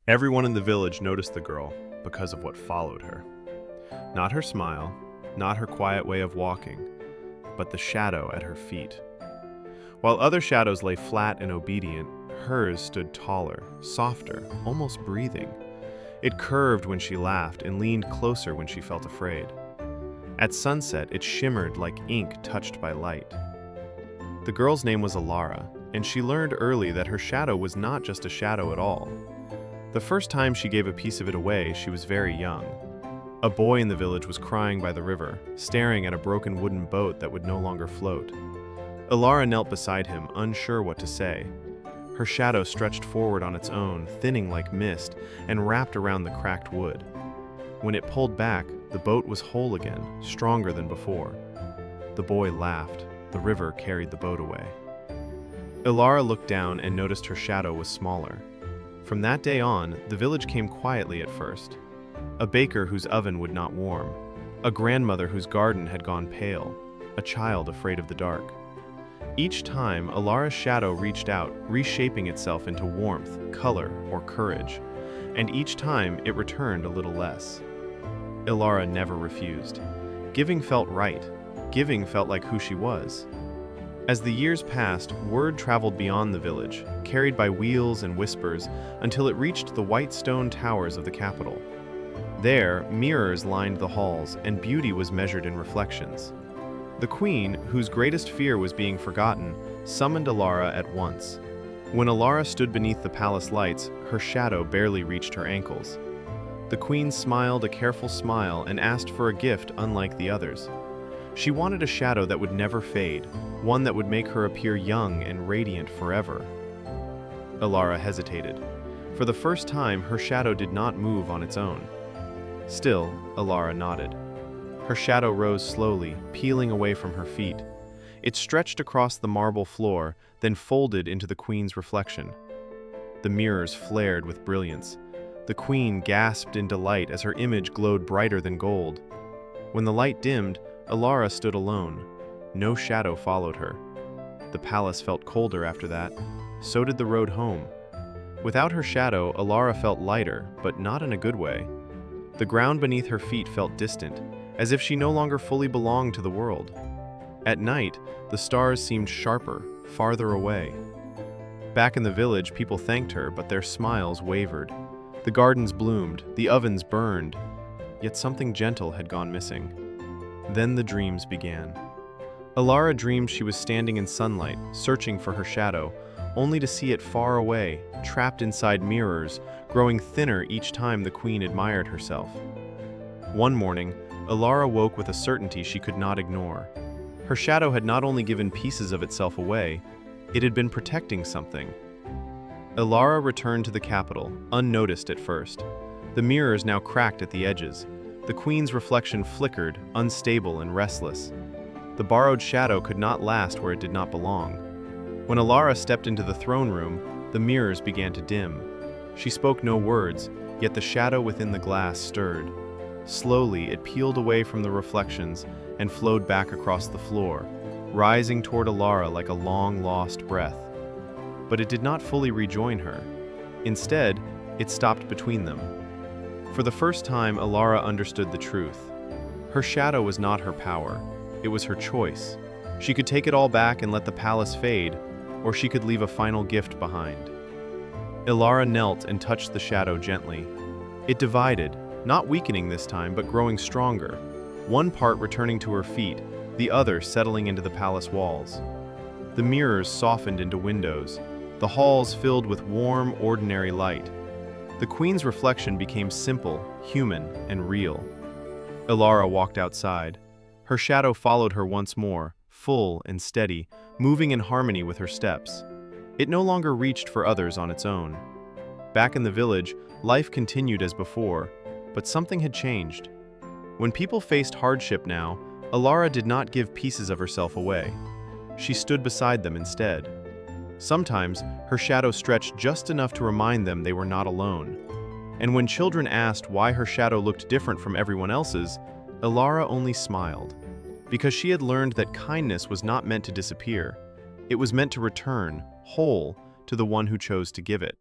Everyone in the village noticed the girl because of what followed her. Not her smile, not her quiet way of walking, but the shadow at her feet. While other shadows lay flat and obedient, hers stood taller, softer, almost breathing. It curved when she laughed and leaned closer when she felt afraid. At sunset, it shimmered like ink touched by light. The girl's name was Alara, and she learned early that her shadow was not just a shadow at all. The first time she gave a piece of it away, she was very young. A boy in the village was crying by the river, staring at a broken wooden boat that would no longer float. Alara knelt beside him, unsure what to say. Her shadow stretched forward on its own, thinning like mist, and wrapped around the cracked wood. When it pulled back, the boat was whole again, stronger than before. The boy laughed. The river carried the boat away. Alara looked down and noticed her shadow was smaller. From that day on, the village came quietly at first. A baker whose oven would not warm, a grandmother whose garden had gone pale, a child afraid of the dark. Each time, Alara's shadow reached out, reshaping itself into warmth, color, or courage, and each time it returned a little less. Alara never refused. Giving felt right. Giving felt like who she was. As the years passed, word traveled beyond the village, carried by wheels and whispers, until it reached the white stone towers of the capital. There, mirrors lined the halls, and beauty was measured in reflections. The queen, whose greatest fear was being forgotten, summoned Alara at once. When Alara stood beneath the palace lights, her shadow barely reached her ankles. The queen smiled a careful smile and asked for a gift unlike the others. She wanted a shadow that would never fade, one that would make her appear young and radiant forever. Alara hesitated. For the first time, her shadow did not move on its own. Still, Alara nodded. Her shadow rose slowly, peeling away from her feet. It stretched across the marble floor, then folded into the queen's reflection. The mirrors flared with brilliance. The queen gasped in delight as her image glowed brighter than gold. When the light dimmed, Alara stood alone. No shadow followed her. The palace felt colder after that. So did the road home. Without her shadow, Alara felt lighter, but not in a good way. The ground beneath her feet felt distant, as if she no longer fully belonged to the world. At night, the stars seemed sharper, farther away. Back in the village, people thanked her, but their smiles wavered. The gardens bloomed, the ovens burned, yet something gentle had gone missing. Then the dreams began. Alara dreamed she was standing in sunlight, searching for her shadow, only to see it far away, trapped inside mirrors, growing thinner each time the queen admired herself. One morning, Alara woke with a certainty she could not ignore. Her shadow had not only given pieces of itself away, it had been protecting something. Alara returned to the capital, unnoticed at first. The mirrors now cracked at the edges. The queen's reflection flickered, unstable and restless. The borrowed shadow could not last where it did not belong. When Alara stepped into the throne room, the mirrors began to dim. She spoke no words, yet the shadow within the glass stirred. Slowly, it peeled away from the reflections and flowed back across the floor, rising toward Alara like a long-lost breath. But it did not fully rejoin her. Instead, it stopped between them. For the first time, Alara understood the truth. Her shadow was not her power. It was her choice. She could take it all back and let the palace fade, or she could leave a final gift behind. Alara knelt and touched the shadow gently. It divided, not weakening this time, but growing stronger. One part returning to her feet, the other settling into the palace walls. The mirrors softened into windows. The halls filled with warm, ordinary light. The queen's reflection became simple, human, and real. Alara walked outside. Her shadow followed her once more, full and steady, moving in harmony with her steps. It no longer reached for others on its own. Back in the village, life continued as before, but something had changed. When people faced hardship now, Alara did not give pieces of herself away. She stood beside them instead. Sometimes, her shadow stretched just enough to remind them they were not alone. And when children asked why her shadow looked different from everyone else's, Alara only smiled, because she had learned that kindness was not meant to disappear. It was meant to return, whole, to the one who chose to give it.